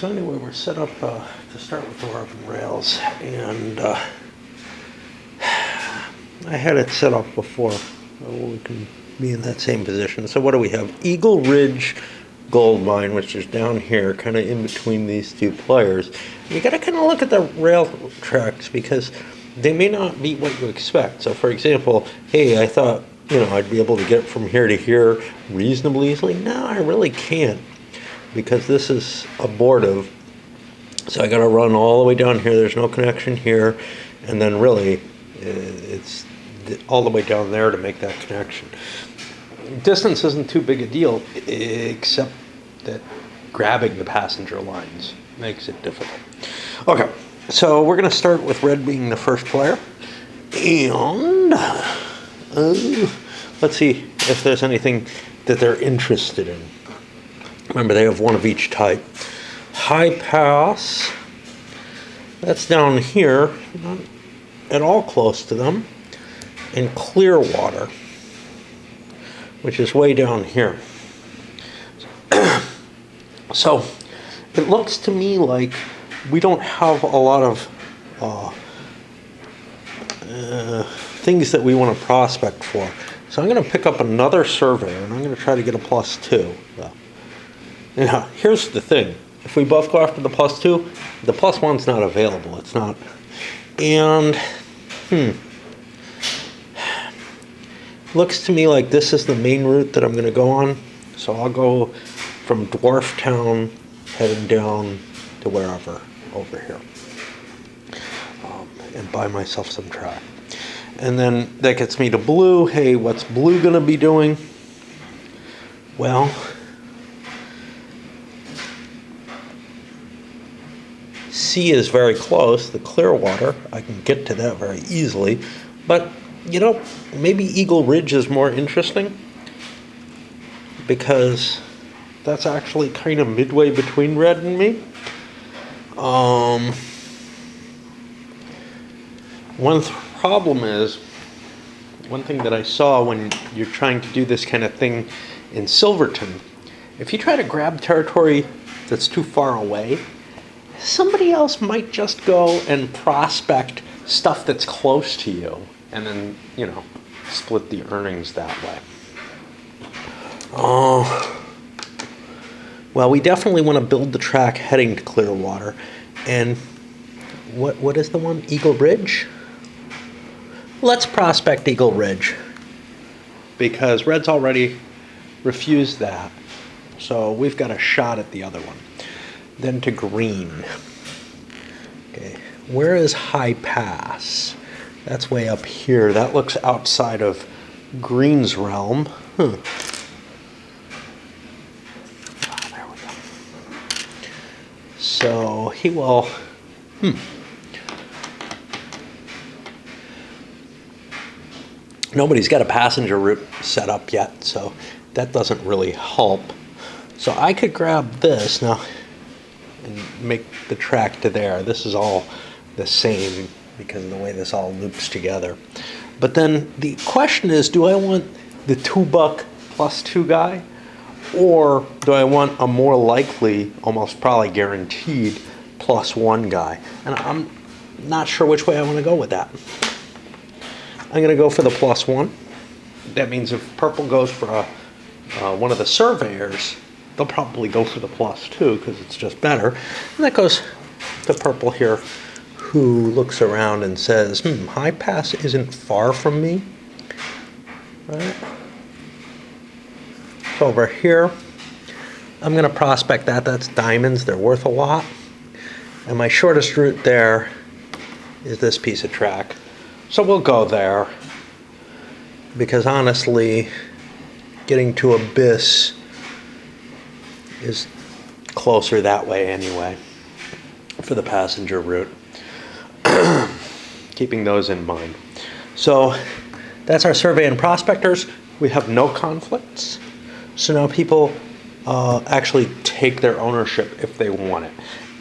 So anyway, we're set up to start with Dwarven Rails, and I had it set up before. We can be in that same position. So what do we have? Eagle Ridge Gold Mine, which is down here, kind of in between these two players. You got to kind of look at the rail tracks because they may not be what you expect. So for example, hey, I thought, I'd be able to get from here to here reasonably easily. No, I really can't, because this is abortive. So I got to run all the way down here. There's no connection here, and then really it's all the way down there to make that connection. Distance isn't too big a deal, except that grabbing the passenger lines makes it difficult. Okay, so we're going to start with red being the first player, and let's see if there's anything that they're interested in. Remember, they have one of each type. High Pass, that's down here, not at all close to them. And Clearwater, which is way down here. So it looks to me like we don't have a lot of things that we want to prospect for. So I'm going to pick up another survey, and I'm going to try to get a +2. Now, here's the thing. If we both go after the +2, the +1's not available. It's not. And, looks to me like this is the main route that I'm going to go on. So I'll go from Dwarf Town, heading down to wherever, over here. And buy myself some track. And then that gets me to blue. Hey, what's blue going to be doing? Well, C is very close, the Clearwater. I can get to that very easily. But, maybe Eagle Ridge is more interesting, because that's actually kind of midway between red and me. One problem is, one thing that I saw when you're trying to do this kind of thing in Silverton, if you try to grab territory that's too far away, somebody else might just go and prospect stuff that's close to you, and then, split the earnings that way. Well, we definitely want to build the track heading to Clearwater. And what is the one? Eagle Ridge? Let's prospect Eagle Ridge, because red's already refused that. So we've got a shot at the other one. Then to green. Okay, where is High Pass? That's way up here. That looks outside of green's realm. There we go. So he will. Nobody's got a passenger route set up yet, so that doesn't really help. So I could grab this now and make the track to there. This is all the same because of the way this all loops together. But then the question is, do I want the $2 +2 guy, or do I want a more likely, almost probably guaranteed +1 guy? And I'm not sure which way I want to go with that. I'm going to go for the +1. That means if purple goes for one of the surveyors, they'll probably go for the +2 because it's just better. And that goes to purple here, who looks around and says, High Pass isn't far from me. Right? So over here, I'm going to prospect that. That's diamonds. They're worth a lot. And my shortest route there is this piece of track. So we'll go there, because honestly, getting to Abyss is closer that way anyway for the passenger route. Keeping those in mind. So that's our survey and prospectors. We have no conflicts. So now people actually take their ownership if they want it.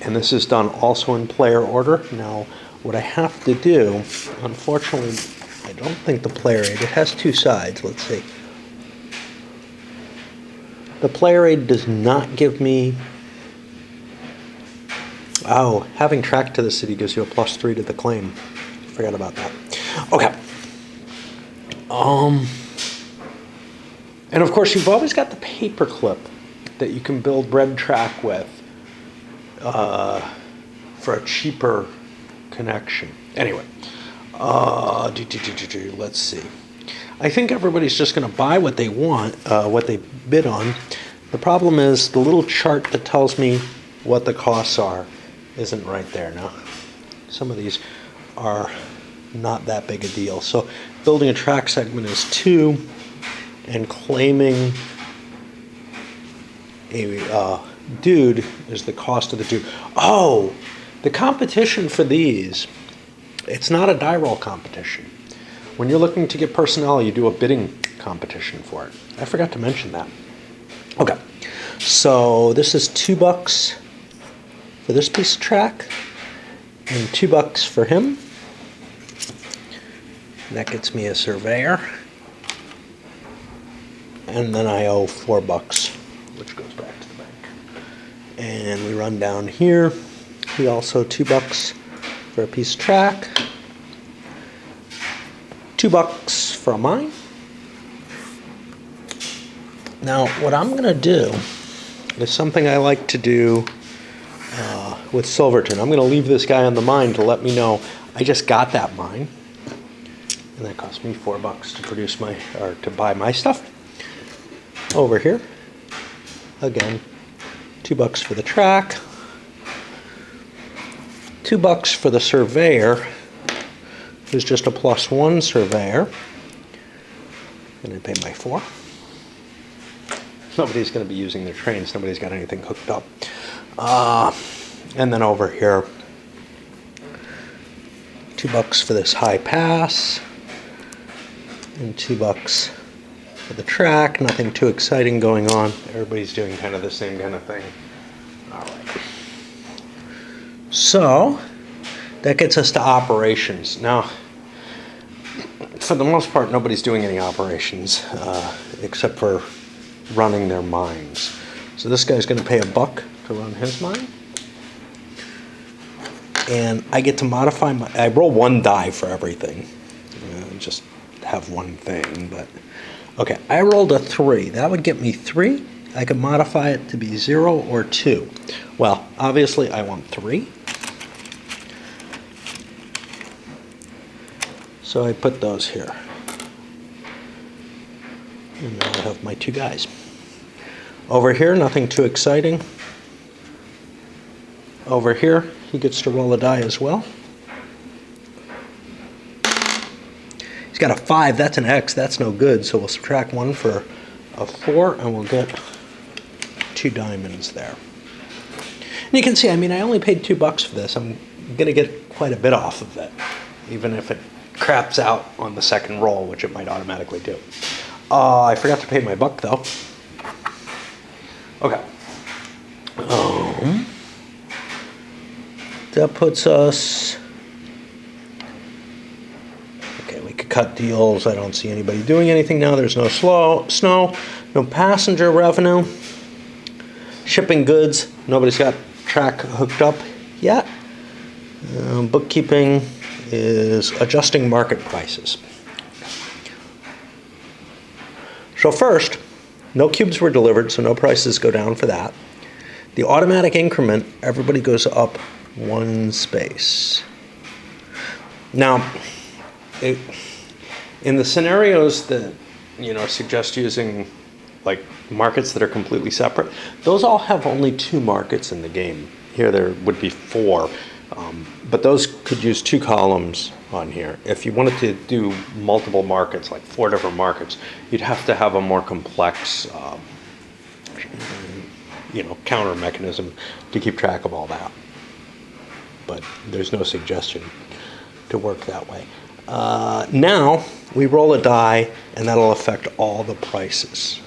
And this is done also in player order. Now, what I have to do, unfortunately, I don't think the player aid, it has two sides. Let's see. The player aid does not give me Oh, having track to the city gives you a +3 to the claim. Forgot about that. Okay. And of course, you've always got the paperclip that you can build red track with for a cheaper connection. Anyway, let's see. I think everybody's just going to buy what they want, what they bid on. The problem is the little chart that tells me what the costs are isn't right there now. Some of these are not that big a deal. So building a track segment is 2, and claiming a dude is the cost of the dude. Oh, the competition for these, it's not a die roll competition. When you're looking to get personnel, you do a bidding competition for it. I forgot to mention that. Okay, so this is $2 for this piece of track, and $2 for him. That gets me a surveyor. And then I owe $4, which goes back to the bank. And we run down here. He also $2 for a piece of track. $2 for a mine. Now, what I'm going to do is something I like to do with Silverton. I'm going to leave this guy on the mine to let me know I just got that mine. And that cost me $4 to produce to buy my stuff. Over here, again, $2 for the track, $2 for the surveyor, who's just a +1 surveyor, and I pay my 4. Nobody's going to be using their trains. Nobody's got anything hooked up. And then over here, $2 for this high pass, and $2 for the track. Nothing too exciting going on. Everybody's doing kind of the same kind of thing. All right. So that gets us to operations. Now, for the most part, nobody's doing any operations except for running their mines. So this guy's going to pay $1 to run his mine. And I get to modify I roll 1 die for everything. Just have one thing, but okay, I rolled a 3. That would get me 3. I could modify it to be 0 or 2. Well, obviously I want 3. So I put those here. And now I have my 2 guys. Over here, nothing too exciting. Over here, he gets to roll a die as well. He's got a 5, that's an X, that's no good, so we'll subtract 1 for a 4, and we'll get 2 diamonds there. And you can see, I mean, I only paid $2 for this. I'm going to get quite a bit off of it, even if it craps out on the second roll, which it might automatically do. I forgot to pay my $1, though. Okay. That puts us... Okay, we could cut deals. I don't see anybody doing anything now. There's no snow, no passenger revenue. Shipping goods. Nobody's got track hooked up yet. Bookkeeping is adjusting market prices. So first, no cubes were delivered, so no prices go down for that. The automatic increment, everybody goes up 1 space. Now, in the scenarios that suggest using like markets that are completely separate, those all have only 2 markets in the game. Here there would be 4, but those could use 2 columns on here. If you wanted to do multiple markets, like 4 different markets, you'd have to have a more complex counter mechanism to keep track of all that. But there's no suggestion to work that way. Now we roll a die, and that'll affect all the prices.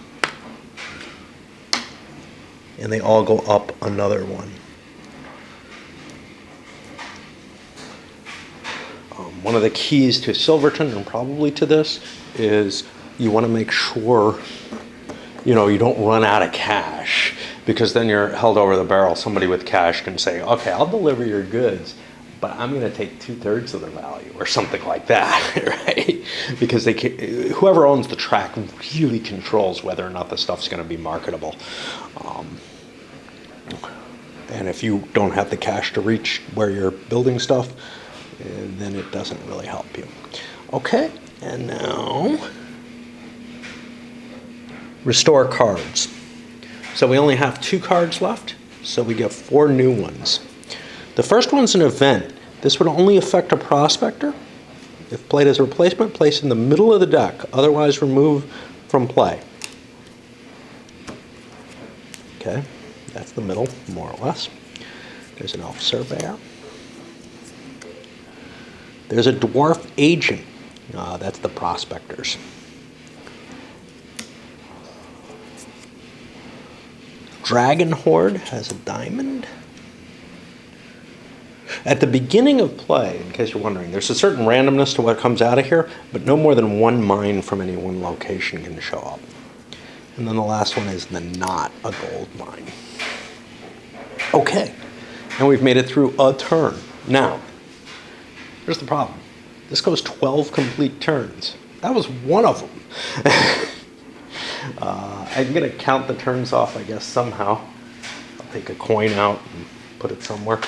And they all go up another 1. One of the keys to Silverton, and probably to this, is you want to make sure you don't run out of cash. because then you're held over the barrel. Somebody with cash can say, okay, I'll deliver your goods, but I'm going to take 2/3 of the value or something like that, right? Because whoever owns the track really controls whether or not the stuff's going to be marketable. And if you don't have the cash to reach where you're building stuff, then it doesn't really help you. Okay, and now restore cards. So we only have 2 cards left, so we get 4 new ones. The first one's an event. This would only affect a prospector. If played as a replacement, place in the middle of the deck, otherwise remove from play. Okay, that's the middle, more or less. There's an elf surveyor. There's a dwarf agent. That's the prospectors. Dragon Horde has a diamond. At the beginning of play, in case you're wondering, there's a certain randomness to what comes out of here, but no more than 1 mine from any one location can show up. And then the last one is the not a gold mine. Okay, and we've made it through a turn. Now, here's the problem. This goes 12 complete turns. That was one of them. I'm going to count the turns off, I guess, somehow. I'll take a coin out and put it somewhere.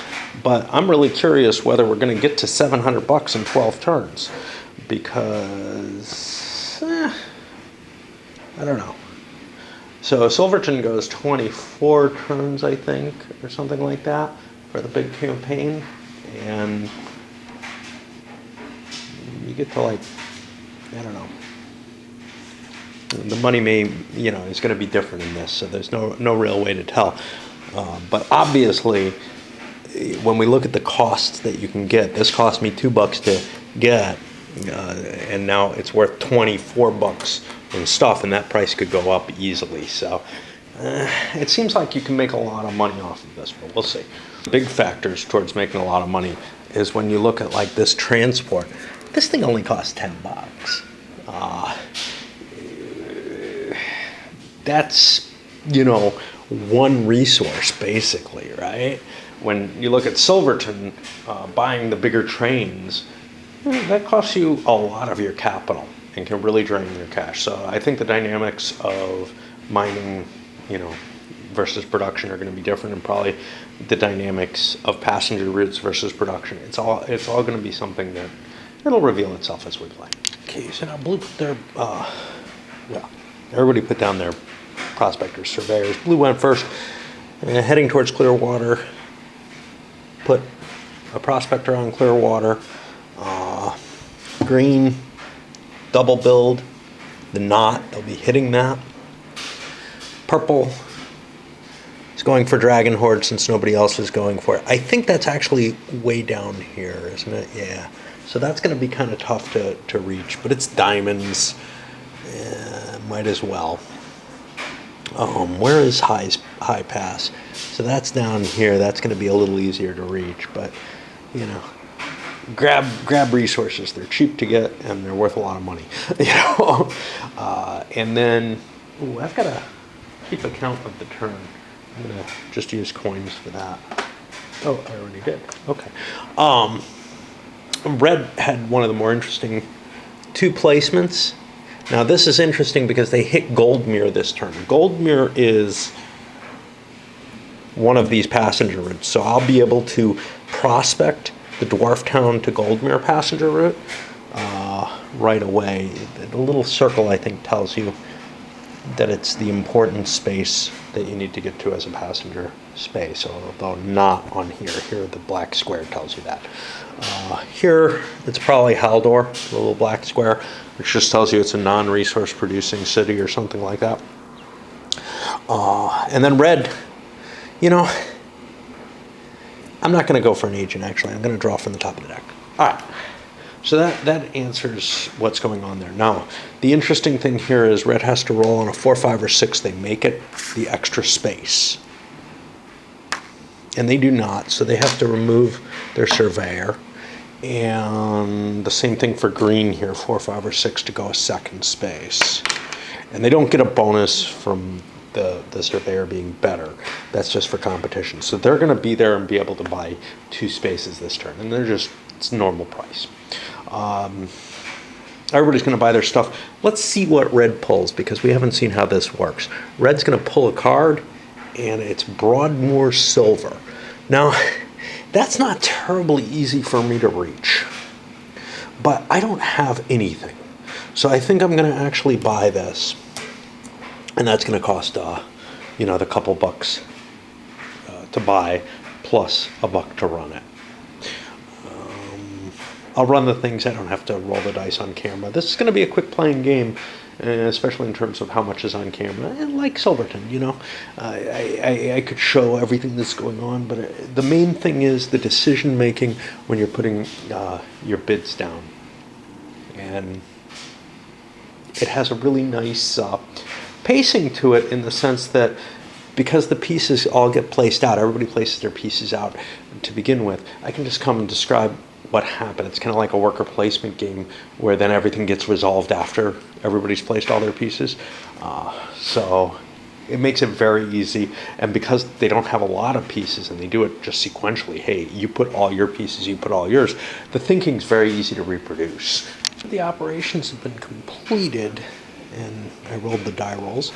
But I'm really curious whether we're going to get to $700 in 12 turns. Because, I don't know. So Silverton goes 24 turns, I think, or something like that, for the big campaign. And you get to, like, I don't know. The money may, is going to be different in this, so there's no real way to tell. But obviously, when we look at the costs that you can get, this cost me $2 to get, and now it's worth $24 in stuff, and that price could go up easily. So it seems like you can make a lot of money off of this, but we'll see. Big factors towards making a lot of money is when you look at like this transport. This thing only costs $10. That's, one resource basically, right? When you look at Silverton buying the bigger trains, that costs you a lot of your capital and can really drain your cash. So I think the dynamics of mining, versus production are going to be different, and probably the dynamics of passenger routes versus production. It's all going to be something that it'll reveal itself as we play. Okay, so now Blue put their, everybody put down their prospectors, surveyors. Blue went first, heading towards Clearwater. Put a prospector on Clearwater. Green, double build, the knot, they'll be hitting that. Purple is going for Dragon Horde since nobody else is going for it. I think that's actually way down here, isn't it? Yeah. So that's going to be kind of tough to reach, but it's diamonds. Might as well. Where is High Pass? So that's down here. That's going to be a little easier to reach, but grab resources. They're cheap to get and they're worth a lot of money. And then I've got to keep account of the turn. I'm going to just use coins for that. Oh, I already did. Okay. Red had one of the more interesting 2 placements. Now this is interesting because they hit Goldmere this turn. Goldmere is one of these passenger routes, so I'll be able to prospect the Dwarf Town to Goldmere passenger route right away. The little circle, I think, tells you that it's the important space that you need to get to as a passenger space, although not on here. Here, the black square tells you that. Here, it's probably Haldor, the little black square, which just tells you it's a non-resource producing city or something like that. And then red, I'm not going to go for an agent, actually. I'm going to draw from the top of the deck. All right. So that answers what's going on there. Now, the interesting thing here is red has to roll on a 4, 5, or 6. They make it the extra space. And they do not, so they have to remove their surveyor. And the same thing for green here, 4, 5, or 6 to go a second space. And they don't get a bonus from the surveyor being better. That's just for competition. So they're going to be there and be able to buy 2 spaces this turn, and it's normal price. Everybody's going to buy their stuff. Let's see what red pulls, because we haven't seen how this works. Red's going to pull a card, and it's Broadmoor Silver. Now, that's not terribly easy for me to reach, but I don't have anything. So I think I'm going to actually buy this, and that's going to cost, the couple bucks to buy, plus $1 to run it. I'll run the things. I don't have to roll the dice on camera. This is going to be a quick playing game, especially in terms of how much is on camera. And like Silverton, I could show everything that's going on, but the main thing is the decision making when you're putting your bids down. And it has a really nice pacing to it, in the sense that because the pieces all get placed out, everybody places their pieces out to begin with, I can just come and describe what happened. It's kind of like a worker placement game, where then everything gets resolved after everybody's placed all their pieces. So it makes it very easy. And because they don't have a lot of pieces and they do it just sequentially, hey, you put all your pieces, you put all yours, the thinking's very easy to reproduce. The operations have been completed, and I rolled the die rolls.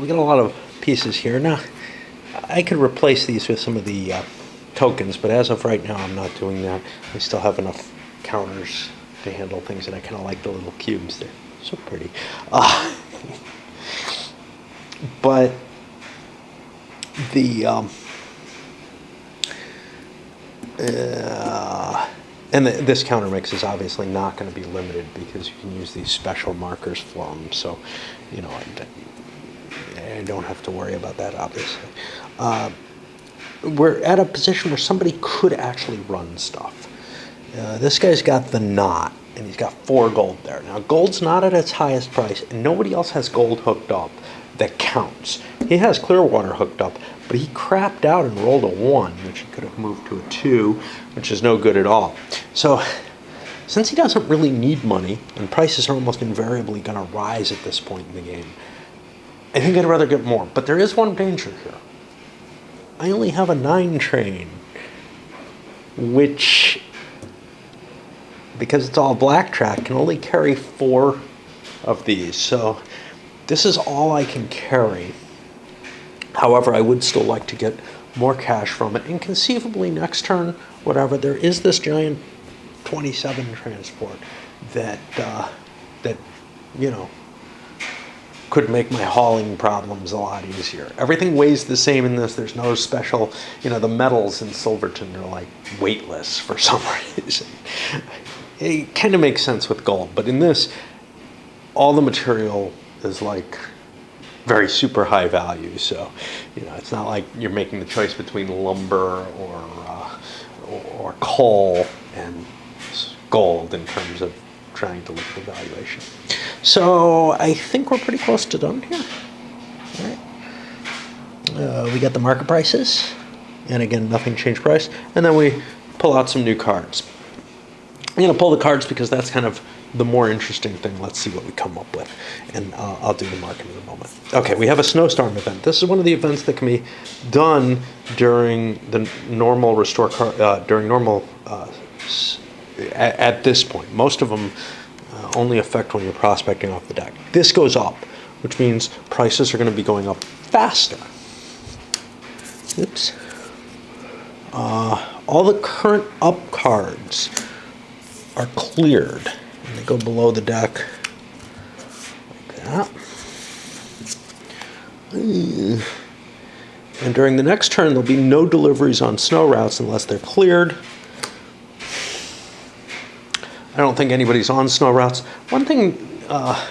We got a lot of pieces here. Now, I could replace these with some of the tokens, but as of right now, I'm not doing that. I still have enough counters to handle things, and I kind of like the little cubes. They're so pretty. But the this counter mix is obviously not going to be limited, because you can use these special markers for them. So, I don't have to worry about that, obviously. We're at a position where somebody could actually run stuff. This guy's got the knot, and he's got 4 gold there. Now, gold's not at its highest price, and nobody else has gold hooked up that counts. He has Clearwater hooked up, but he crapped out and rolled a 1, which he could have moved to a 2, which is no good at all. So, since he doesn't really need money, and prices are almost invariably going to rise at this point in the game, I think I'd rather get more. But there is one danger here. I only have a 9 train, which, because it's all black track, can only carry 4 of these. So this is all I can carry. However, I would still like to get more cash from it. And conceivably next turn, whatever, there is this giant 27 transport that could make my hauling problems a lot easier. Everything weighs the same in this. There's no special, the metals in Silverton are like weightless for some reason. It kind of makes sense with gold, but in this, all the material is like very super high value. So, it's not like you're making the choice between lumber or coal and gold in terms of trying to look at the valuation. So I think we're pretty close to done here. All right. We got the market prices, and again, nothing changed price. And then we pull out some new cards. I'm going to pull the cards because that's kind of the more interesting thing. Let's see what we come up with, and I'll do the market in a moment. Okay, we have a snowstorm event. This is one of the events that can be done during the normal restore during normal at this point. Most of them only affect when you're prospecting off the deck. This goes up, which means prices are going to be going up faster. Oops. All the current up cards are cleared, and they go below the deck like that. And during the next turn, there'll be no deliveries on snow routes unless they're cleared. I don't think anybody's on snow routes. One thing that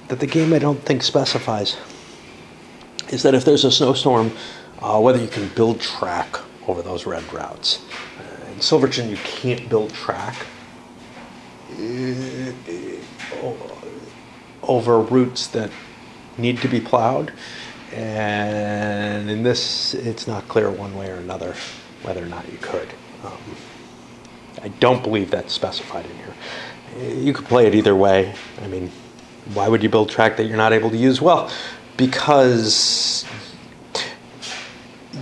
the game I don't think specifies is that if there's a snowstorm, whether you can build track over those red routes. In Silverton, you can't build track over routes that need to be plowed. And in this, it's not clear one way or another whether or not you could. I don't believe that's specified in here. You could play it either way. I mean, why would you build track that you're not able to use? Well, because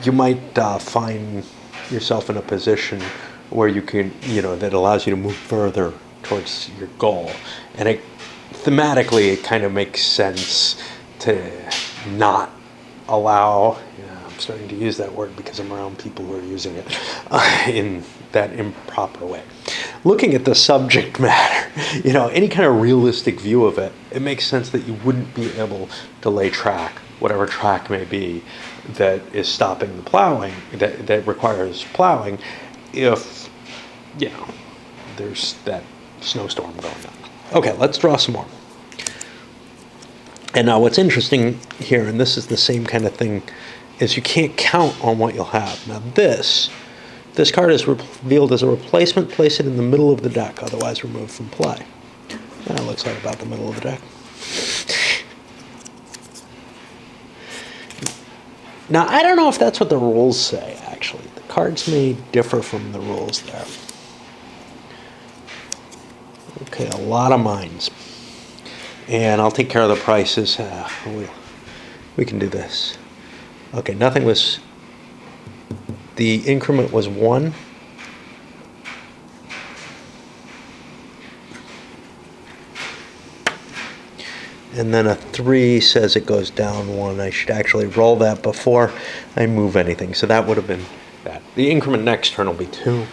you might find yourself in a position where you can, that allows you to move further towards your goal. And thematically, it kind of makes sense to not allow, I'm starting to use that word because I'm around people who are using it in that improper way. Looking at the subject matter, any kind of realistic view of it, it makes sense that you wouldn't be able to lay track, whatever track may be, that is stopping the plowing, that requires plowing, if, there's that snowstorm going on. Okay, let's draw some more. And now what's interesting here, and this is the same kind of thing, is you can't count on what you'll have. Now this card is revealed as a replacement. Place it in the middle of the deck, otherwise removed from play. That looks like about the middle of the deck. Now, I don't know if that's what the rules say, actually. The cards may differ from the rules there. Okay, a lot of mines. And I'll take care of the prices. We can do this. Okay, nothing was... The increment was 1. And then a 3 says it goes down 1. I should actually roll that before I move anything. So that would have been that. The increment next turn will be 2.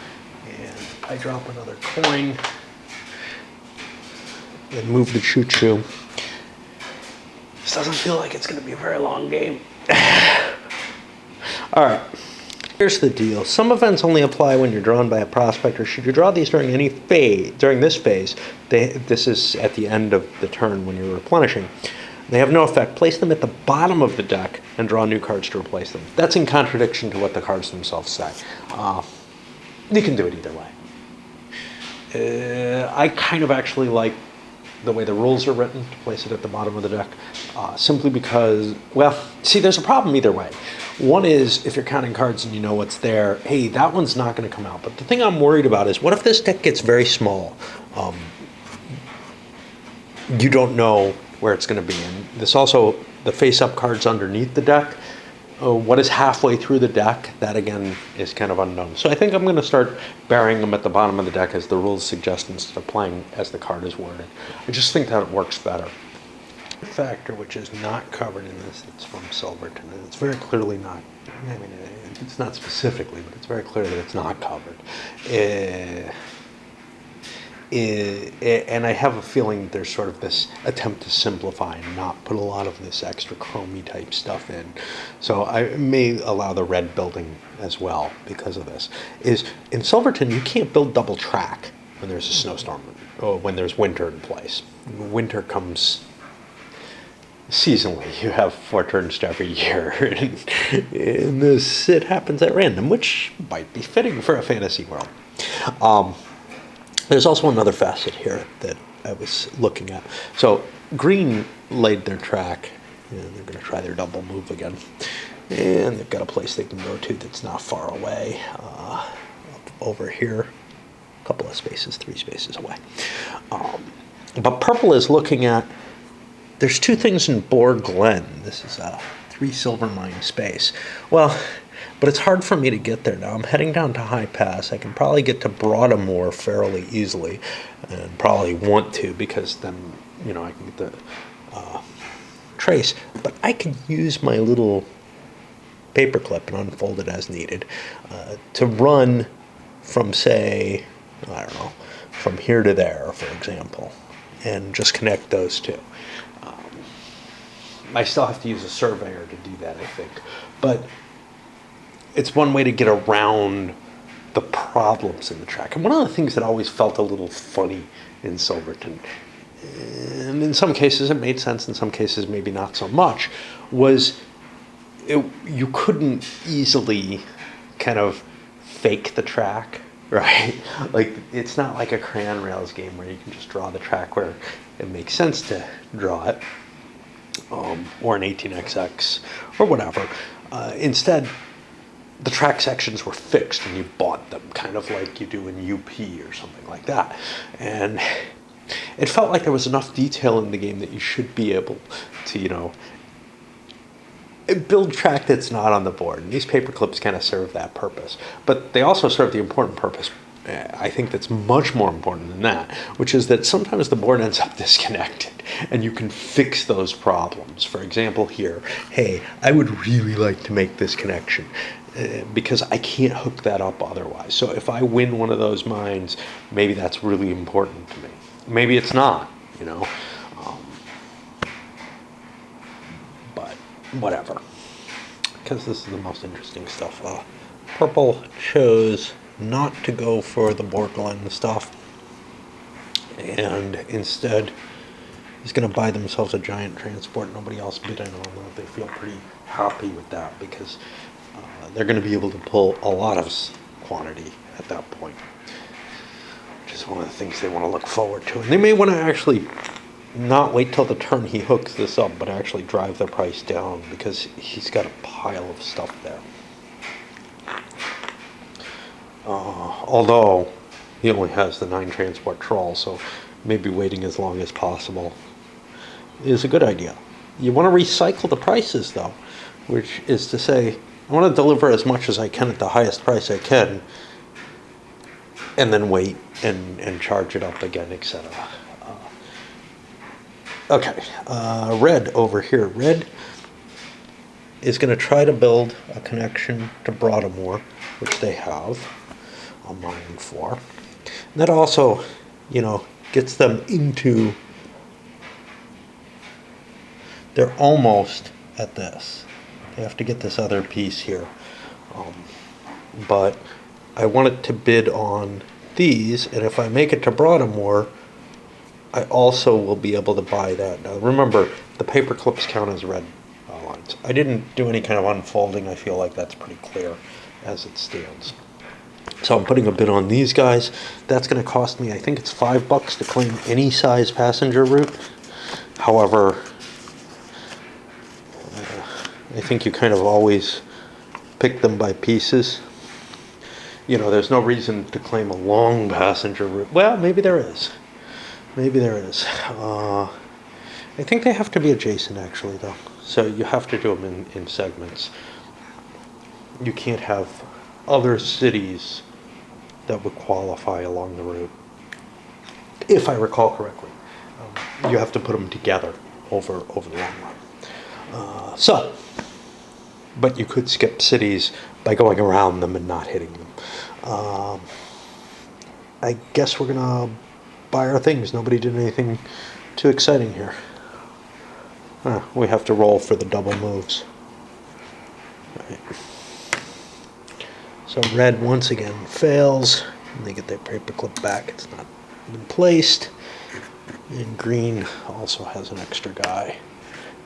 And I drop another coin and move the choo-choo. This doesn't feel like it's going to be a very long game. All right. Here's the deal. Some events only apply when you're drawn by a prospector. Should you draw these during any phase, during this phase, this is at the end of the turn when you're replenishing, they have no effect. Place them at the bottom of the deck and draw new cards to replace them. That's in contradiction to what the cards themselves say. You can do it either way. I kind of actually like the way the rules are written to place it at the bottom of the deck, simply because, well, see, there's a problem either way. One is, if you're counting cards and you know what's there, hey, that one's not going to come out. But the thing I'm worried about is, what if this deck gets very small? You don't know where it's going to be. And this also, the face-up cards underneath the deck, what is halfway through the deck, that again is kind of unknown. So I think I'm going to start burying them at the bottom of the deck as the rules suggest, instead of playing as the card is worded. I just think that it works better. Factor which is not covered in this, it's from Silverton, and it's very clearly not, I mean, it's not specifically, but it's very clear that it's not covered. And I have a feeling there's sort of this attempt to simplify and not put a lot of this extra chromey type stuff in. So I may allow the red building as well because of this. Is in Silverton, you can't build double track when there's a snowstorm or when there's winter in place. Winter comes seasonally. You have 4 turns to every year, and this, it happens at random, which might be fitting for a fantasy world. There's also another facet here that I was looking at. So green laid their track, and they're going to try their double move again, and they've got a place they can go to that's not far away, over here, a couple of spaces, 3 spaces away. But purple is looking at, there's 2 things in Boar Glen. This is a 3 silver mine space. Well, but it's hard for me to get there now. I'm heading down to High Pass. I can probably get to Broadmoor fairly easily, and probably want to, because then, I can get the trace. But I can use my little paperclip and unfold it as needed to run from, say, I don't know, from here to there, for example, and just connect those 2. I still have to use a surveyor to do that, I think. But it's one way to get around the problems in the track. And one of the things that always felt a little funny in Silverton, and in some cases it made sense, in some cases maybe not so much, was you couldn't easily kind of fake the track, right? Like, it's not like a Crayon Rails game where you can just draw the track where it makes sense to draw it. Or an 18XX, or whatever. Instead, the track sections were fixed and you bought them, kind of like you do in UP or something like that. And it felt like there was enough detail in the game that you should be able to, build track that's not on the board. And these paper clips kind of serve that purpose. But they also serve the important purpose, I think that's much more important than that, which is that sometimes the board ends up disconnected and you can fix those problems. For example here, hey, I would really like to make this connection because I can't hook that up otherwise. So if I win one of those mines, maybe that's really important to me. Maybe it's not, you know, but whatever, because this is the most interesting stuff. Purple chose not to go for the Borderline stuff, and instead is going to buy themselves a giant transport. Nobody else bid in on that. They feel pretty happy with that because they're going to be able to pull a lot of quantity at that point, which is one of the things they want to look forward to. And they may want to actually not wait till the turn he hooks this up, but actually drive the price down because he's got a pile of stuff there. Although he only has the 9 transport troll, so maybe waiting as long as possible is a good idea. You want to recycle the prices though, which is to say, I want to deliver as much as I can at the highest price I can, and then wait and charge it up again, etc. Okay, Red over here. Red is going to try to build a connection to Broadmoor, which they have a mine for. And that also, you know, gets them into, they're almost at this. They have to get this other piece here. But I wanted to bid on these, and if I make it to Broadmoor, I also will be able to buy that. Now remember, the paper clips count as red lines. I didn't do any kind of unfolding. I feel like that's pretty clear as it stands. So I'm putting a bid on these guys. That's going to cost me, I think it's $5 to claim any size passenger route. However, I think you kind of always pick them by pieces. You know, there's no reason to claim a long passenger route. Well, maybe there is. Maybe there is. I think they have to be adjacent, actually, though. So you have to do them in segments. You can't have other cities that would qualify along the route. If I recall correctly, you have to put them together over the long run. But you could skip cities by going around them and not hitting them. I guess we're gonna buy our things. Nobody did anything too exciting here. We have to roll for the double moves. Right. So red once again fails, and they get their paperclip back. It's not been placed. And green also has an extra guy,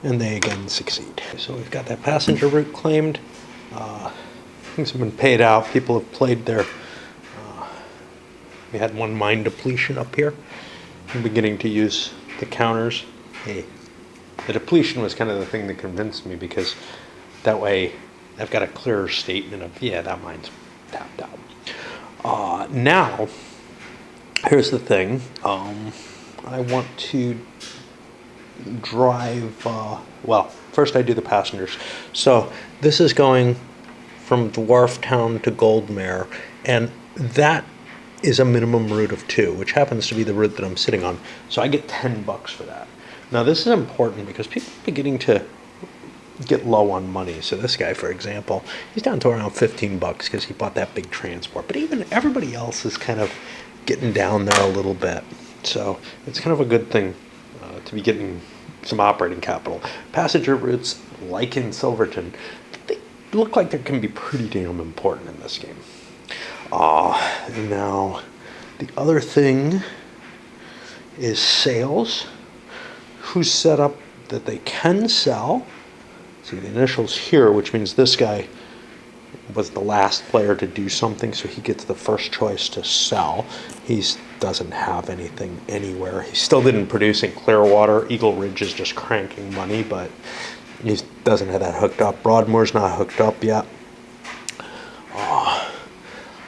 and they again succeed. So we've got that passenger route claimed. Things have been paid out. People have played their. We had one mine depletion up here. I'm beginning to use the counters. Hey, the depletion was kind of the thing that convinced me, because that way I've got a clearer statement of, yeah, that mine's tapped out. Now, here's the thing. I want to drive, well, first I do the passengers. So this is going from Dwarftown to Goldmare, and that is a minimum route of 2, which happens to be the route that I'm sitting on. So I get $10 for that. Now this is important because people are beginning to get low on money. So this guy, for example, he's down to around $15 because he bought that big transport. But even everybody else is kind of getting down there a little bit. So it's kind of a good thing to be getting some operating capital. Passenger routes, like in Silverton, they look like they can be pretty damn important in this game. Now, the other thing is sales. Who's set up that they can sell? See the initials here, which means this guy was the last player to do something, so he gets the first choice to sell. He doesn't have anything anywhere. He still didn't produce in Clearwater. Eagle Ridge is just cranking money, but he doesn't have that hooked up. Broadmoor's not hooked up yet.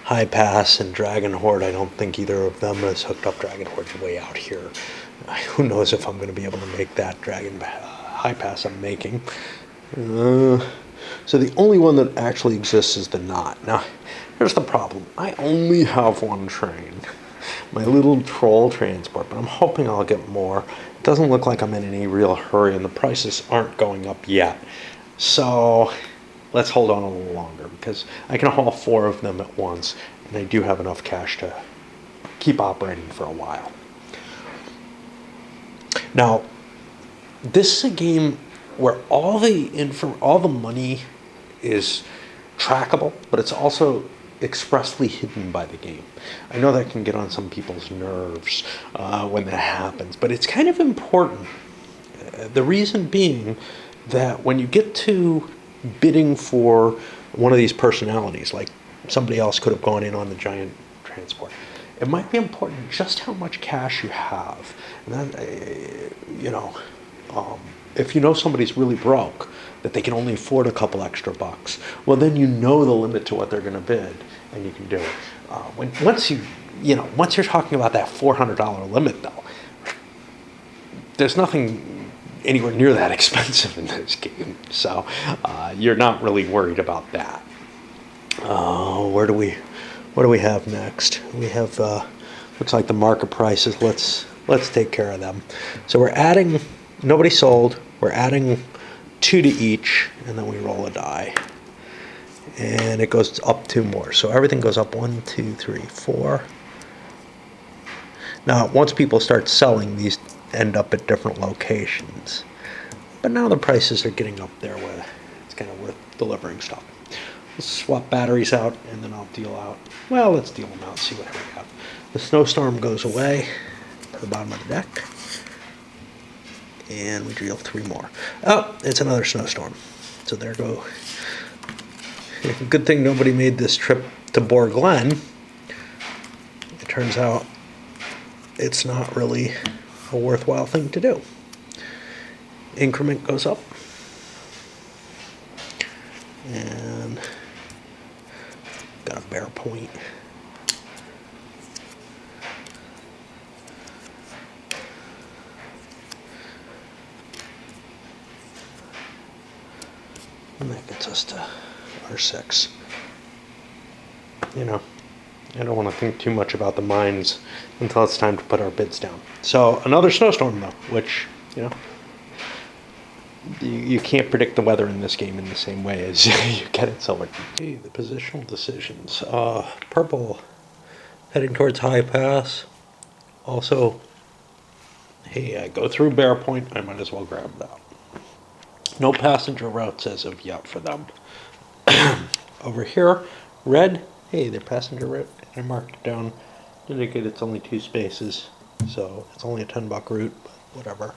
High Pass and Dragon Horde, I don't think either of them is hooked up. Dragon Horde's way out here. Who knows if I'm going to be able to make that High Pass I'm making. So the only one that actually exists is the knot. Now, here's the problem. I only have one train, my little troll transport, but I'm hoping I'll get more. It doesn't look like I'm in any real hurry, and the prices aren't going up yet. So let's hold on a little longer, because I can haul 4 of them at once, and I do have enough cash to keep operating for a while. Now, this is a game where all the money is trackable, but it's also expressly hidden by the game. I know that can get on some people's nerves when that happens, but it's kind of important. The reason being that when you get to bidding for one of these personalities, like somebody else could have gone in on the giant transport, it might be important just how much cash you have. And that, if you know somebody's really broke, that they can only afford a couple extra bucks, well, then you know the limit to what they're going to bid, and you can do it. Once you're talking about that $400 limit, though, there's nothing anywhere near that expensive in this game, so you're not really worried about that. What do we have next? We have looks like the market prices. Let's take care of them. So we're adding. Nobody sold. We're adding 2 to each, and then we roll a die, and it goes up 2 more. So everything goes up 1, 2, 3, 4. Now, once people start selling, these end up at different locations. But now the prices are getting up there where it's kind of worth delivering stuff. Let's swap batteries out, and then I'll deal out. Well, let's deal them out, see what we have. The snowstorm goes away to the bottom of the deck. And we deal 3 more. Oh, it's another snowstorm. So there go. Good thing nobody made this trip to Boar Glen. It turns out it's not really a worthwhile thing to do. Increment goes up. And got a bear point. And that gets us to R6. I don't want to think too much about the mines until it's time to put our bids down. So another snowstorm, though, which, you can't predict the weather in this game in the same way as you can in Silver. Okay, the positional decisions. Purple, heading towards High Pass. Also, hey, I go through Bear Point, I might as well grab that. No passenger routes as of yet for them. Over here, red, hey, their passenger route. I marked it down to indicate it's only 2 spaces, so it's only a $10 route, but whatever.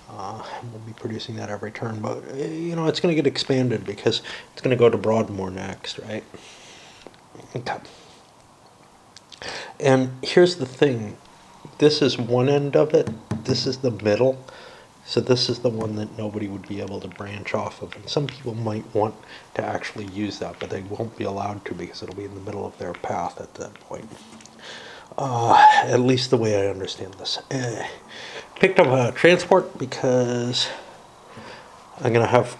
We'll be producing that every turn, but it's going to get expanded because it's going to go to Broadmoor next, right? Okay. And here's the thing. This is one end of it. This is the middle. So this is the one that nobody would be able to branch off of. And some people might want to actually use that, but they won't be allowed to because it'll be in the middle of their path at that point. At least the way I understand this. Picked up a transport because I'm going to have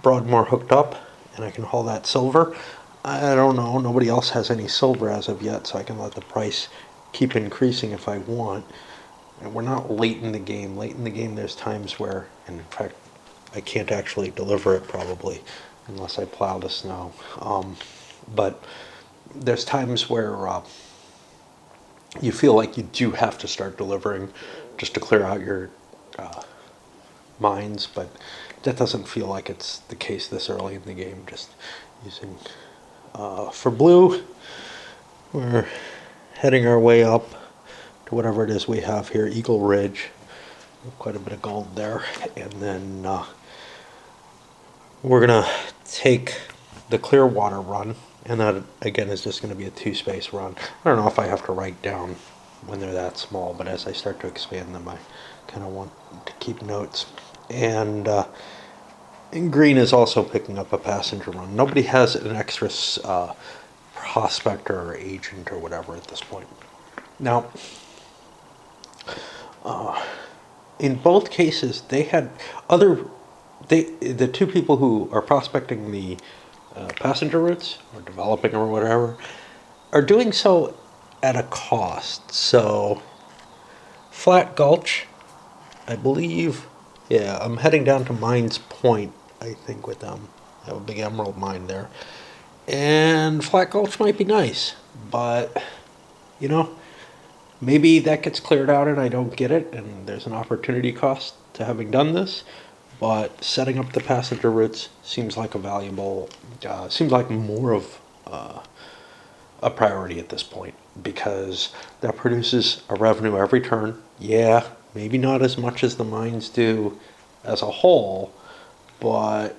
Broadmoor hooked up and I can haul that silver. I don't know. Nobody else has any silver as of yet, so I can let the price keep increasing if I want. And we're not late in the game. Late in the game, there's times where, and in fact, I can't actually deliver it probably unless I plow the snow. But there's times where you feel like you do have to start delivering just to clear out your mines, but that doesn't feel like it's the case this early in the game. Just using for blue, we're heading our way up to whatever it is we have here, Eagle Ridge. Quite a bit of gold there. And then we're going to take the Clearwater run, and that, again, is just going to be a 2-space run. I don't know if I have to write down when they're that small, but as I start to expand them, I kind of want to keep notes. And green is also picking up a passenger run. Nobody has an extra prospector or agent or whatever at this point. Now, in both cases, they had other the two people who are prospecting the passenger routes or developing or whatever are doing so at a cost. So Flat Gulch, I believe, yeah, I'm heading down to Mines Point, I think, with them. I have a big emerald mine there. And Flat Gulch might be nice, but, you know, maybe that gets cleared out and I don't get it, and there's an opportunity cost to having done this. But setting up the passenger routes seems like a valuable, seems like more of a priority at this point, because that produces a revenue every turn. Yeah, maybe not as much as the mines do as a whole, but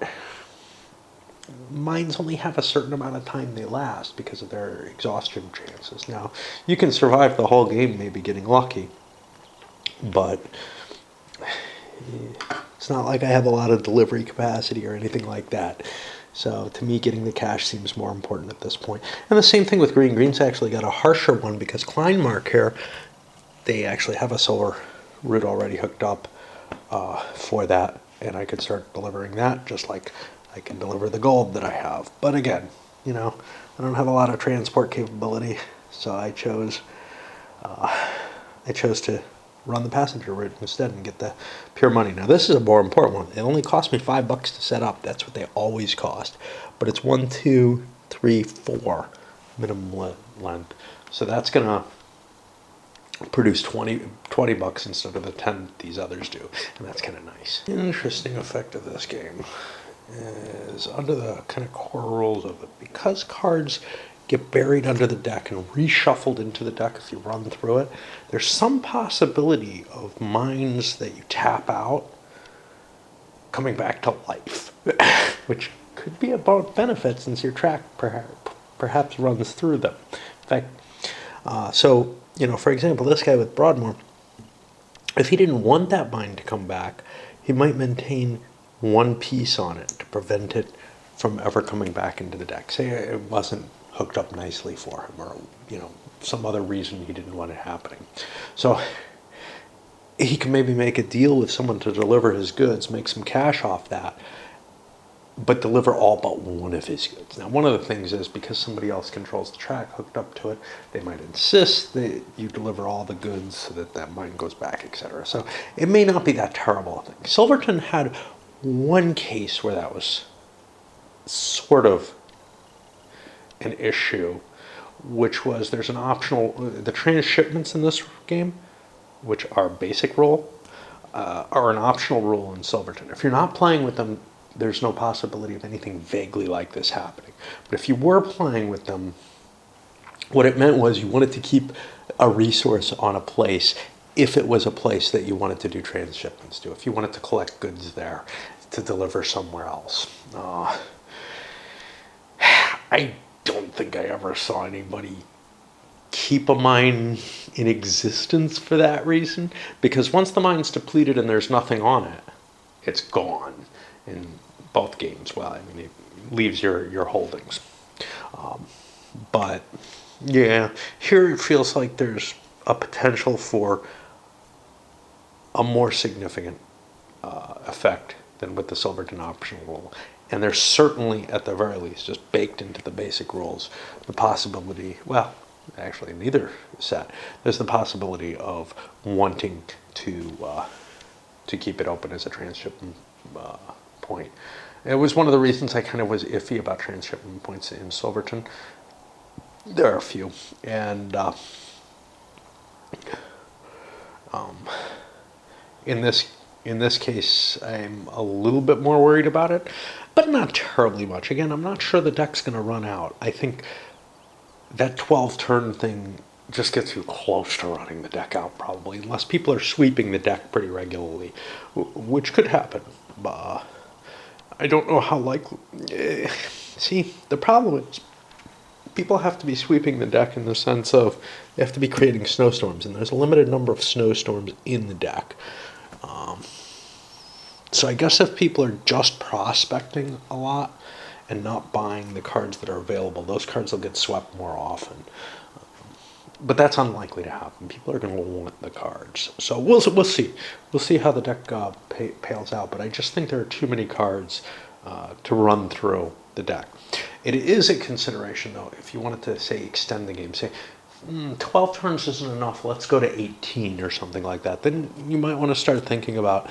mines only have a certain amount of time they last because of their exhaustion chances. Now, you can survive the whole game maybe getting lucky, but it's not like I have a lot of delivery capacity or anything like that. So to me, getting the cash seems more important at this point. And the same thing with green. Green's actually got a harsher one because Kleinmark here, they actually have a solar route already hooked up for that. And I could start delivering that just like I can deliver the gold that I have. But again, you know, I don't have a lot of transport capability, so I chose to run the passenger route instead and get the pure money. Now this is a more important one. It only cost me $5 to set up. That's what they always cost. But it's 1, 2, 3, 4 minimum length. So that's gonna produce 20 bucks instead of the 10 these others do. And that's kind of nice. An interesting effect of this game is under the kind of core rules of it. Because cards get buried under the deck and reshuffled into the deck if you run through it, there's some possibility of mines that you tap out coming back to life, which could be about benefit since your track perhaps runs through them. In fact, so, you know, for example, this guy with Broadmoor, if he didn't want that mine to come back, he might maintain one piece on it to prevent it from ever coming back into the deck. Say it wasn't hooked up nicely for him, or, you know, some other reason he didn't want it happening. So he can maybe make a deal with someone to deliver his goods, make some cash off that, but deliver all but one of his goods. Now, one of the things is because somebody else controls the track hooked up to it, they might insist that you deliver all the goods so that that mine goes back, etc. So it may not be that terrible a thing. Silverton had one case where that was sort of an issue, which was there's an optional, the transshipments in this game, which are basic rule, are an optional rule in Silverton. If you're not playing with them, there's no possibility of anything vaguely like this happening. But if you were playing with them, what it meant was you wanted to keep a resource on a place if it was a place that you wanted to do transshipments to, if you wanted to collect goods there to deliver somewhere else. I don't think I ever saw anybody keep a mine in existence for that reason, because once the mine's depleted and there's nothing on it, it's gone in both games. Well, I mean, it leaves your holdings. But yeah, here it feels like there's a potential for a more significant effect than with the Silverton optional rule. And there's certainly, at the very least, just baked into the basic rules, the possibility, well, actually in either set, there's the possibility of wanting to keep it open as a transshipment point. It was one of the reasons I kind of was iffy about transshipment points in Silverton. There are a few, and in this case, I'm a little bit more worried about it, but not terribly much. Again, I'm not sure the deck's going to run out. I think that 12-turn thing just gets you close to running the deck out, probably, unless people are sweeping the deck pretty regularly, which could happen. I don't know how likely. See, the problem is people have to be sweeping the deck in the sense of they have to be creating snowstorms, and there's a limited number of snowstorms in the deck. So I guess if people are just prospecting a lot and not buying the cards that are available, those cards will get swept more often. but that's unlikely to happen. People are going to want the cards. So we'll see. We'll see how the deck pales out. But I just think there are too many cards to run through the deck. It is a consideration, though, if you wanted to, say, extend the game. Say, 12 turns isn't enough. Let's go to 18 or something like that. Then you might want to start thinking about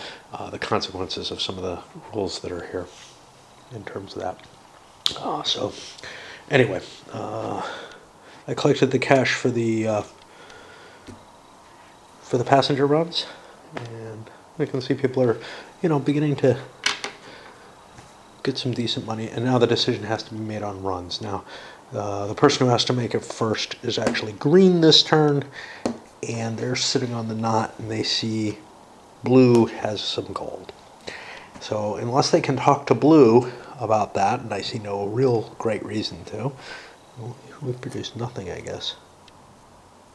the consequences of some of the rules that are here in terms of that. So anyway, I collected the cash for the passenger runs, and I can see people are, beginning to get some decent money. And now the decision has to be made on runs. Now, the person who has to make it first is actually green this turn, and they're sitting on the knot, and they see blue has some gold. So unless they can talk to blue about that, and I see no real great reason to, we've produced nothing, I guess.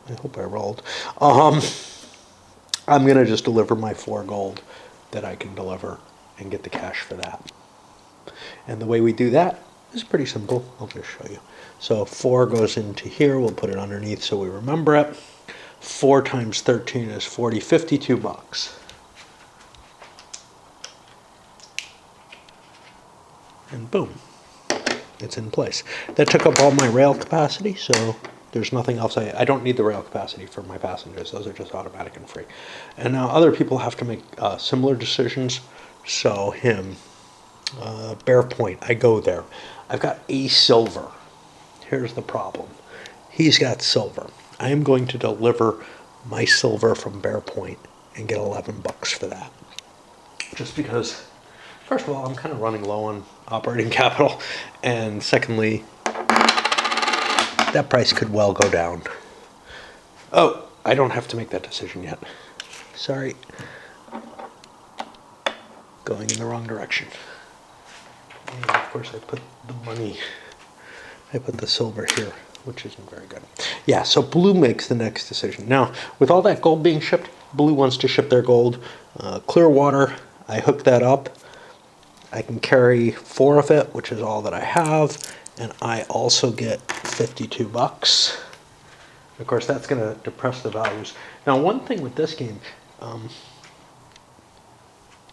I hope I rolled. I'm going to just deliver my 4 gold that I can deliver and get the cash for that. And the way we do that is pretty simple. I'll just show you. So 4 goes into here. We'll put it underneath so we remember it. 4 times 13 is 40, 52 bucks. And boom, it's in place. That took up all my rail capacity, so there's nothing else. I don't need the rail capacity for my passengers. Those are just automatic and free. And now other people have to make similar decisions. So him, Bear Point, I go there. I've got a silver. Here's the problem. He's got silver. I am going to deliver my silver from Bear Point and get 11 bucks for that. Just because, first of all, I'm kind of running low on operating capital, and secondly, that price could well go down. Oh, I don't have to make that decision yet. Sorry. Going in the wrong direction. And of course, I put the silver here, which isn't very good. Yeah, so blue makes the next decision. Now, with all that gold being shipped, blue wants to ship their gold. Clearwater, I hook that up. I can carry 4 of it, which is all that I have, and I also get 52 bucks. Of course, that's going to depress the values. Now, one thing with this game,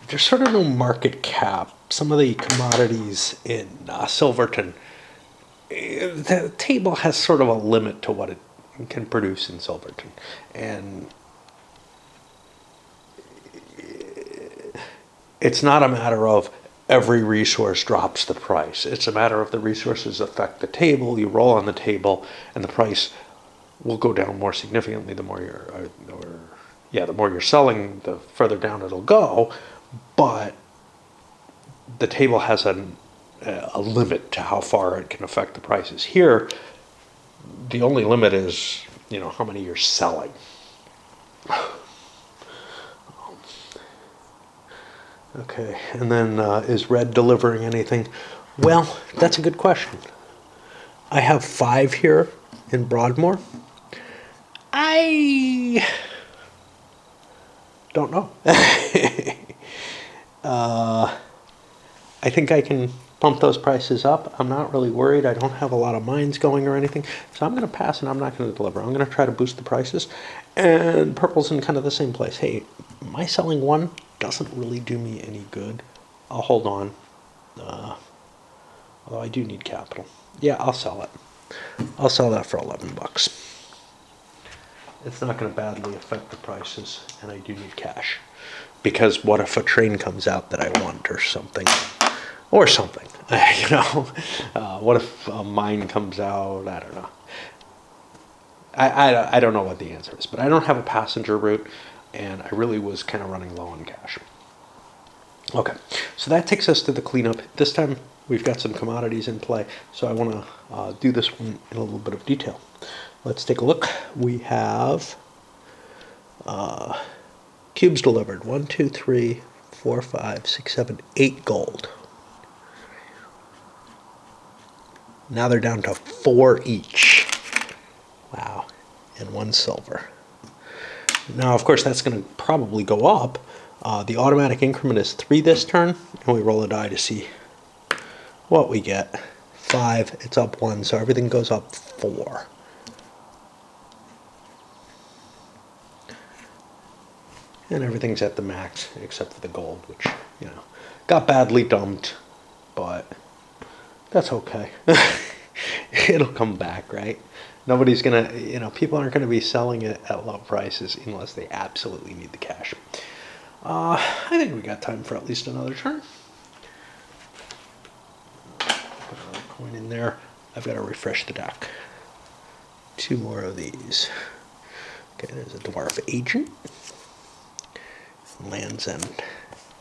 there's sort of no market cap. Some of the commodities in Silverton, the table has sort of a limit to what it can produce in Silverton. And it's not a matter of every resource drops the price. It's a matter of the resources affect the table. You roll on the table, and the price will go down more significantly the more the more you're selling, the further down it'll go. But the table has a limit to how far it can affect the prices. Here, the only limit is, how many you're selling. Okay, and then is red delivering anything? Well, that's a good question. I have 5 here in Broadmoor. I don't know. I think I can pump those prices up. I'm not really worried. I don't have a lot of mines going or anything. So I'm going to pass and I'm not going to deliver. I'm going to try to boost the prices. And purple's in kind of the same place. Hey, my selling 1 doesn't really do me any good. I'll hold on. Although I do need capital. Yeah, I'll sell it. I'll sell that for 11 bucks. It's not going to badly affect the prices, and I do need cash. Because what if a train comes out that I want or something? Or something, what if a mine comes out? I don't know. I don't know what the answer is, but I don't have a passenger route, and I really was kind of running low on cash. Okay, so that takes us to the cleanup. This time we've got some commodities in play, so I want to do this one in a little bit of detail. Let's take a look. We have cubes delivered. 1, 2, 3, 4, 5, 6, 7, 8 gold. Now they're down to 4 each. Wow. And 1 silver. Now, of course, that's going to probably go up. The automatic increment is 3 this turn, and we roll a die to see what we get. 5, it's up 1, so everything goes up 4. And everything's at the max except for the gold, which, you know, got badly dumped, but that's okay. It'll come back, right? Nobody's gonna, you know, people aren't gonna be selling it at low prices unless they absolutely need the cash. I think we got time for at least another turn. Put another coin in there. I've got to refresh the deck. 2 more of these. Okay, there's a Dwarf Agent. Land's End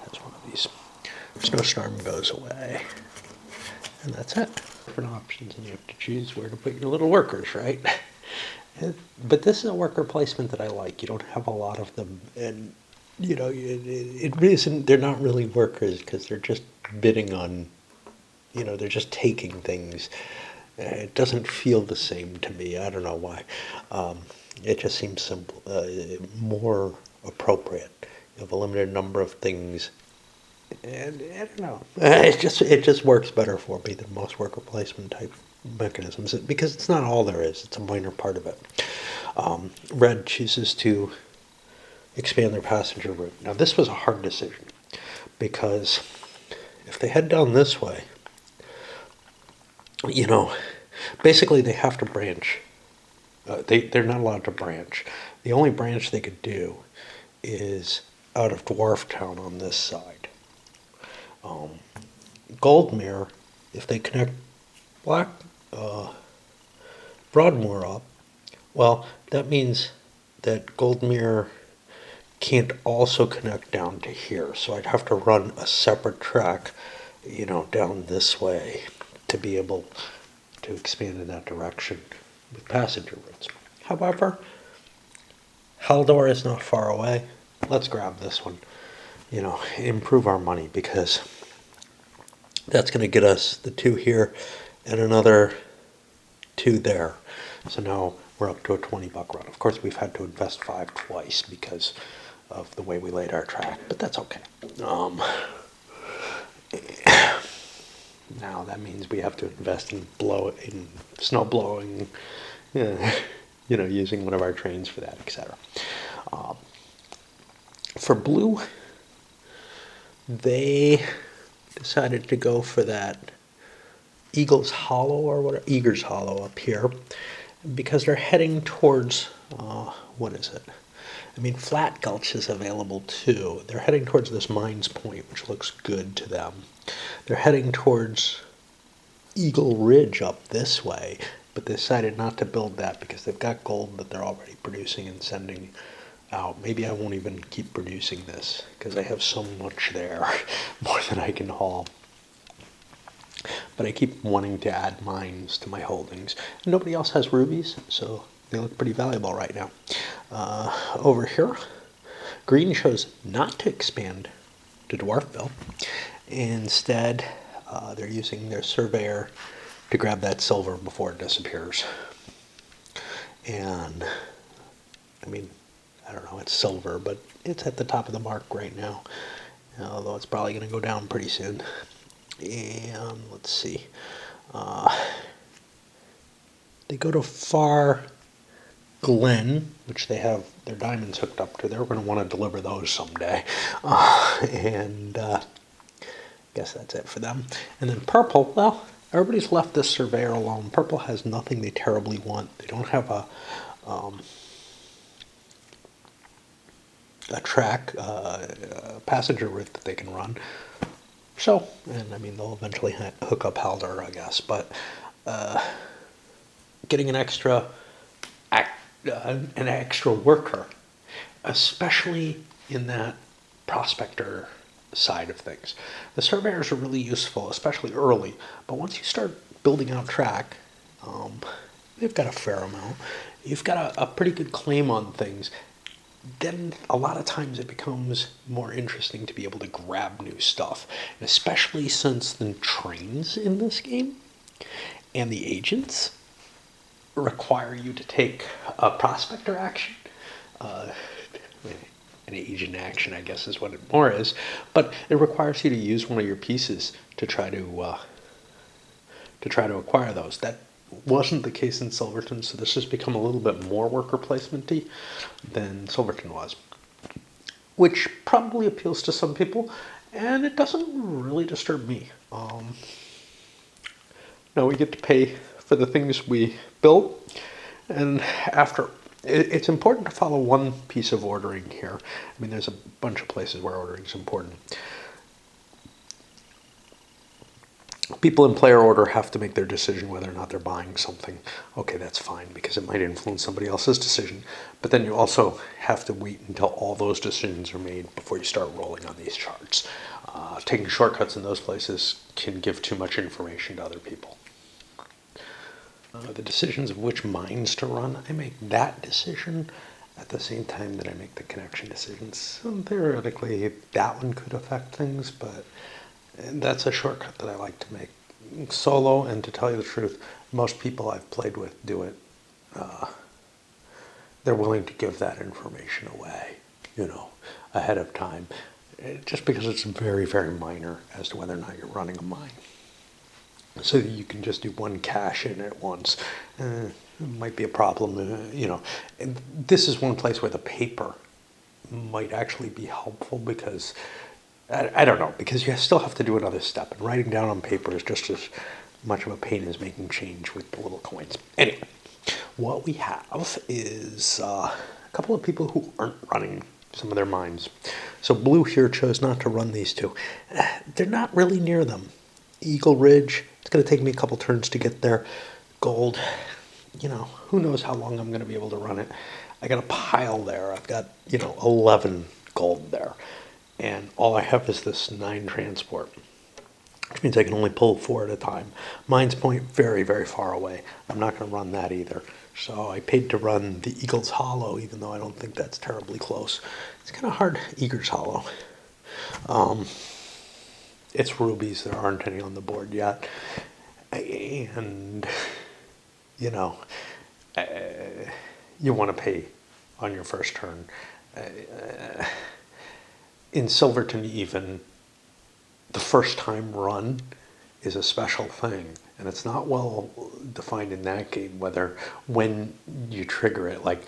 has one of these. Snowstorm goes away. And that's it. Different options, and you have to choose where to put your little workers, right? But this is a worker placement that I like. You don't have a lot of them, and you know, it isn't. They're not really workers because they're just bidding on. You know, they're just taking things. It doesn't feel the same to me. I don't know why. It just seems simple, more appropriate. You have a limited number of things. And I don't know. It just works better for me than most worker placement type mechanisms because it's not all there is. It's a minor part of it. Red chooses to expand their passenger route. Now this was a hard decision because if they head down this way, you know, basically they have to branch. They're not allowed to branch. The only branch they could do is out of Dwarftown on this side. Goldmere, if they connect Broadmoor up, well, that means that Goldmere can't also connect down to here. So I'd have to run a separate track, you know, down this way to be able to expand in that direction with passenger routes. However, Haldor is not far away. Let's grab this one, you know, improve our money because that's going to get us the 2 here and another 2 there. So now we're up to a 20-buck run. Of course, we've had to invest 5 twice because of the way we laid our track, but that's okay. Now that means we have to invest in snow blowing, you know, using one of our trains for that, etc. For blue, they decided to go for that Eagle's Hollow or whatever, Eager's Hollow up here because they're heading towards, what is it? I mean, Flat Gulch is available too. They're heading towards this Mines Point, which looks good to them. They're heading towards Eagle Ridge up this way, but they decided not to build that because they've got gold that they're already producing and sending out. Maybe I won't even keep producing this because I have so much there, more than I can haul. But I keep wanting to add mines to my holdings. Nobody else has rubies, so they look pretty valuable right now. Over here, green chose not to expand to Dwarfville. Instead, they're using their surveyor to grab that silver before it disappears. And, I mean, I don't know, it's silver, but it's at the top of the mark right now, although it's probably going to go down pretty soon. And let's see. They go to Far Glen, which they have their diamonds hooked up to. They're going to want to deliver those someday. I guess that's it for them. And then purple, well, everybody's left this surveyor alone. Purple has nothing they terribly want. They don't have a track, passenger route that they can run. So, and I mean, they'll eventually hook up Haldor, I guess, but getting an extra worker, especially in that prospector side of things. The surveyors are really useful, especially early, but once you start building out track, they've got a fair amount. You've got a pretty good claim on things. Then a lot of times it becomes more interesting to be able to grab new stuff, and especially since the trains in this game and the agents require you to take a prospector action. An agent action, I guess, is what it more is, but it requires you to use one of your pieces to try to acquire those. That wasn't the case in Silverton, so this has become a little bit more worker placement-y than Silverton was. which probably appeals to some people, and it doesn't really disturb me. Now we get to pay for the things we built, and after, it's important to follow one piece of ordering here. I mean, there's a bunch of places where ordering is important. People in player order have to make their decision whether or not they're buying something. Okay, that's fine because it might influence somebody else's decision. But then you also have to wait until all those decisions are made before you start rolling on these charts. Taking shortcuts in those places can give too much information to other people. The decisions of which mines to run, I make that decision at the same time that I make the connection decisions. So theoretically, that one could affect things, but that's a shortcut that I like to make solo. And to tell you the truth, most people I've played with do it. They're willing to give that information away, ahead of time, just because it's very, very minor as to whether or not you're running a mine. So that you can just do one cache in at once. It might be a problem, And this is one place where the paper might actually be helpful because I don't know, because you still have to do another step, and writing down on paper is just as much of a pain as making change with the little coins. Anyway, what we have is a couple of people who aren't running some of their mines. So Blue here chose not to run these two. They're not really near them. Eagle Ridge, it's going to take me a couple turns to get there. Gold, who knows how long I'm going to be able to run it. I got a pile there. I've got, 11 gold there. And all I have is this 9 transport, which means I can only pull 4 at a time. Mines Point, very, very far away. I'm not going to run that either. So I paid to run the Eagle's Hollow, even though I don't think that's terribly close. It's kind of hard, Eagle's Hollow. It's rubies. There aren't any on the board yet. And, you want to pay on your first turn. In Silverton even, the first time run is a special thing, and it's not well defined in that game when you trigger it. Like,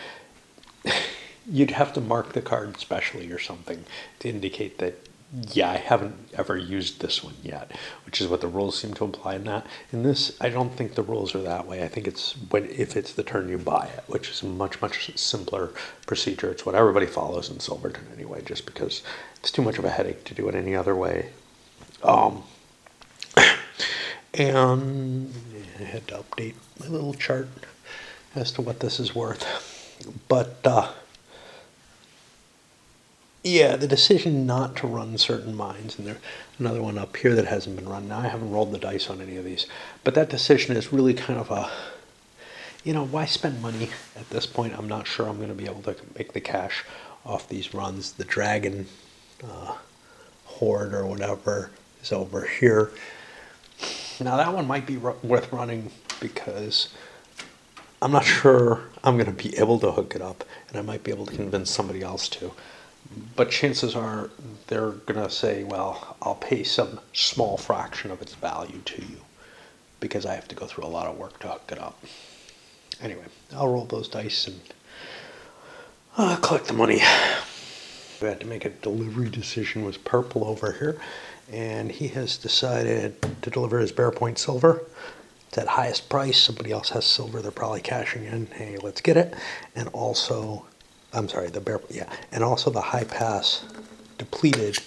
you'd have to mark the card specially or something to indicate that, yeah, I haven't ever used this one yet, which is what the rules seem to imply in that. In this, I don't think the rules are that way. I think it's if it's the turn you buy it, which is a much, much simpler procedure. It's what everybody follows in Silverton anyway, just because it's too much of a headache to do it any other way. And I had to update my little chart as to what this is worth. But yeah, the decision not to run certain mines, and there's another one up here that hasn't been run. Now, I haven't rolled the dice on any of these, but that decision is really kind of a, why spend money at this point? I'm not sure I'm going to be able to make the cash off these runs. The Dragon Horde or whatever is over here. Now, that one might be worth running because I'm not sure I'm going to be able to hook it up, and I might be able to convince somebody else to. But chances are they're going to say, well, I'll pay some small fraction of its value to you because I have to go through a lot of work to hook it up. Anyway, I'll roll those dice and collect the money. We had to make a delivery decision with Purple over here, and he has decided to deliver his Bear Point silver. It's at highest price. Somebody else has silver. They're probably cashing in. Hey, let's get it. And also, and also the High Pass depleted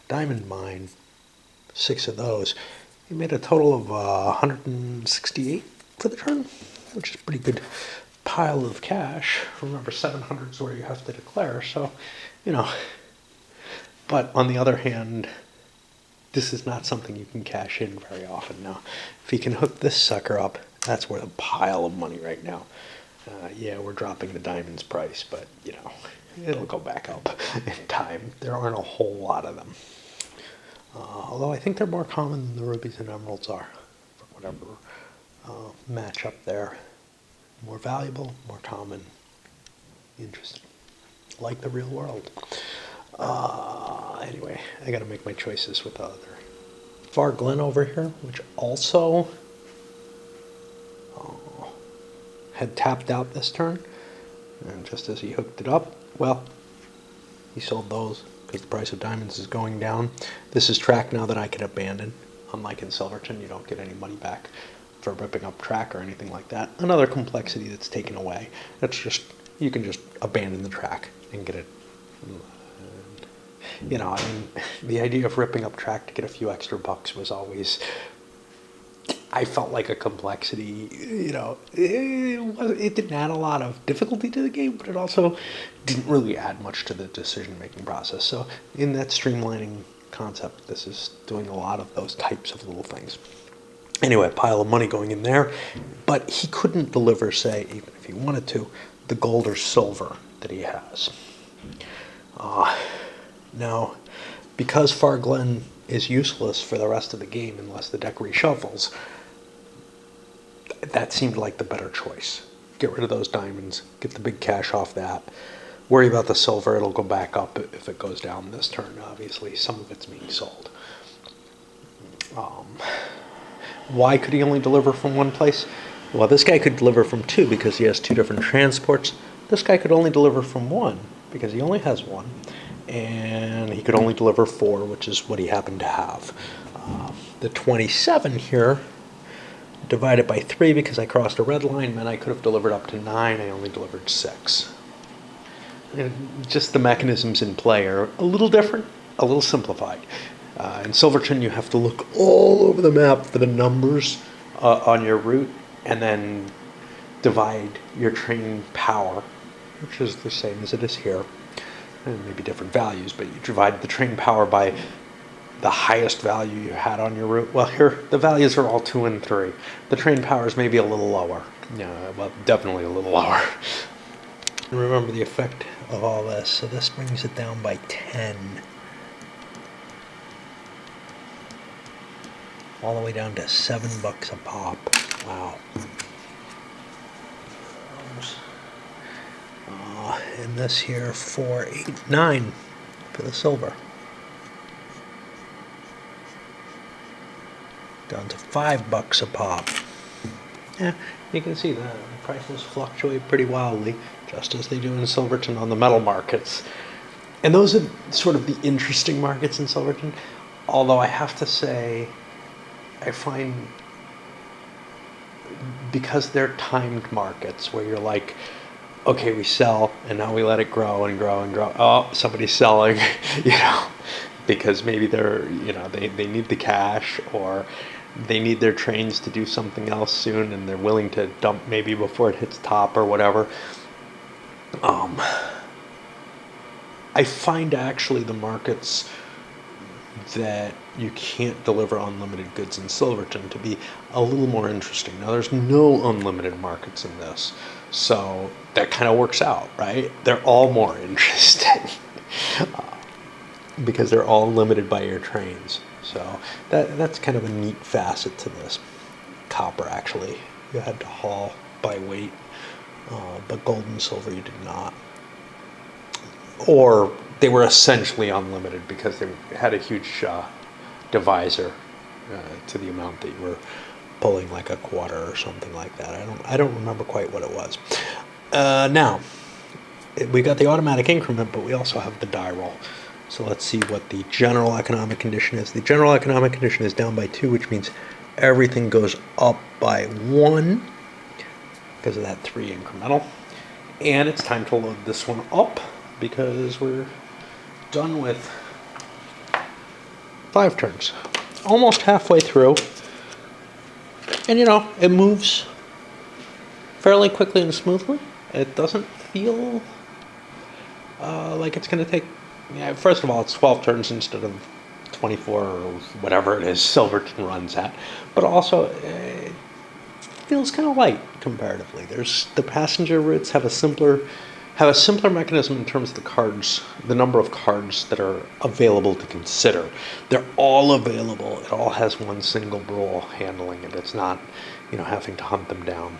diamond mine, 6 of those. He made a total of 168 for the turn, which is a pretty good pile of cash. Remember, 700 is where you have to declare, so, But on the other hand, this is not something you can cash in very often. Now, if you can hook this sucker up, that's worth a pile of money right now. Yeah, we're dropping the diamond's price, but, it'll go back up in time. There aren't a whole lot of them. Although I think they're more common than the rubies and emeralds are, for whatever match up there. More valuable, more common, interesting. Like the real world. Anyway, I got to make my choices with the other. Far Glen over here, which also had tapped out this turn. And just as he hooked it up, well, He sold those because the price of diamonds is going down. This is track now that I can abandon. Unlike in Silverton, you don't get any money back for ripping up track or anything like that. Another complexity that's taken away. That's just, you can just abandon the track and get it. You know, I mean, the idea of ripping up track to get a few extra bucks was always, I felt like a complexity. You know, it didn't add a lot of difficulty to the game, but it also didn't really add much to the decision-making process. So in that streamlining concept, this is doing a lot of those types of little things. Anyway, a pile of money going in there, but he couldn't deliver, say, even if he wanted to, the gold or silver that he has. Now, because Far Glen is useless for the rest of the game unless the deck reshuffles, that seemed like the better choice. Get rid of those diamonds, get the big cash off that, worry about the silver, it'll go back up if it goes down this turn, obviously. Some of it's being sold. Why could he only deliver from one place? Well, this guy could deliver from two because he has two different transports. This guy could only deliver from one because he only has one. And he could only deliver 4, which is what he happened to have. The 27 here, divided by 3 because I crossed a red line, meant I could have delivered up to 9. I only delivered 6. And just the mechanisms in play are a little different, a little simplified. In Silverton, you have to look all over the map for the numbers on your route, and then divide your train power, which is the same as it is here. And maybe different values, but you divide the train power by the highest value you had on your route. Well, here the values are all 2 and 3. The train power is maybe a little lower. Yeah, well, definitely a little lower. And remember the effect of all this. So this brings it down by 10. All the way down to $7 a pop. Wow. And this here 4, 8, 9 for the silver. Down to $5 a pop. Yeah, you can see that the prices fluctuate pretty wildly, just as they do in Silverton on the metal markets. And those are sort of the interesting markets in Silverton. Although I have to say, I find because they're timed markets where you're like, okay, we sell, and now we let it grow and grow and grow. Oh, somebody's selling, you know, because maybe they're, you know, they need the cash, or they need their trains to do something else soon, and they're willing to dump maybe before it hits top or whatever. I find actually the markets that you can't deliver unlimited goods in Silverton to be a little more interesting. Now, there's no unlimited markets in this, so that kind of works out, right? They're all more interesting because they're all limited by your trains. So that's kind of a neat facet to this. Copper, actually, you had to haul by weight, but gold and silver you did not. Or they were essentially unlimited because they had a huge divisor to the amount that you were pulling, like a quarter or something like that. I don't remember quite what it was. Now, we got the automatic increment, but we also have the die roll. So let's see what the general economic condition is. The general economic condition is down by 2, which means everything goes up by 1 because of that 3 incremental. And it's time to load this one up because we're done with 5 turns. Almost halfway through. And you know, it moves fairly quickly and smoothly. It doesn't feel like it's going to take... Yeah, first of all, it's 12 turns instead of 24 or whatever it is Silverton runs at. But also, it feels kind of light comparatively. The passenger routes have a simpler mechanism in terms of the cards, the number of cards that are available to consider. They're all available. It all has one single rule handling it. It's not, having to hunt them down.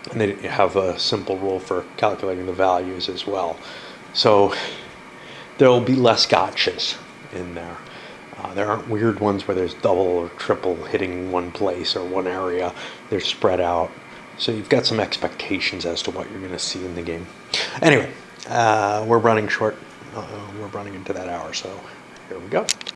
And they have a simple rule for calculating the values as well. So there will be less gotchas in there. There aren't weird ones where there's double or triple hitting one place or one area. They're spread out. So you've got some expectations as to what you're going to see in the game. Anyway, we're running short. we're running into that hour, so here we go.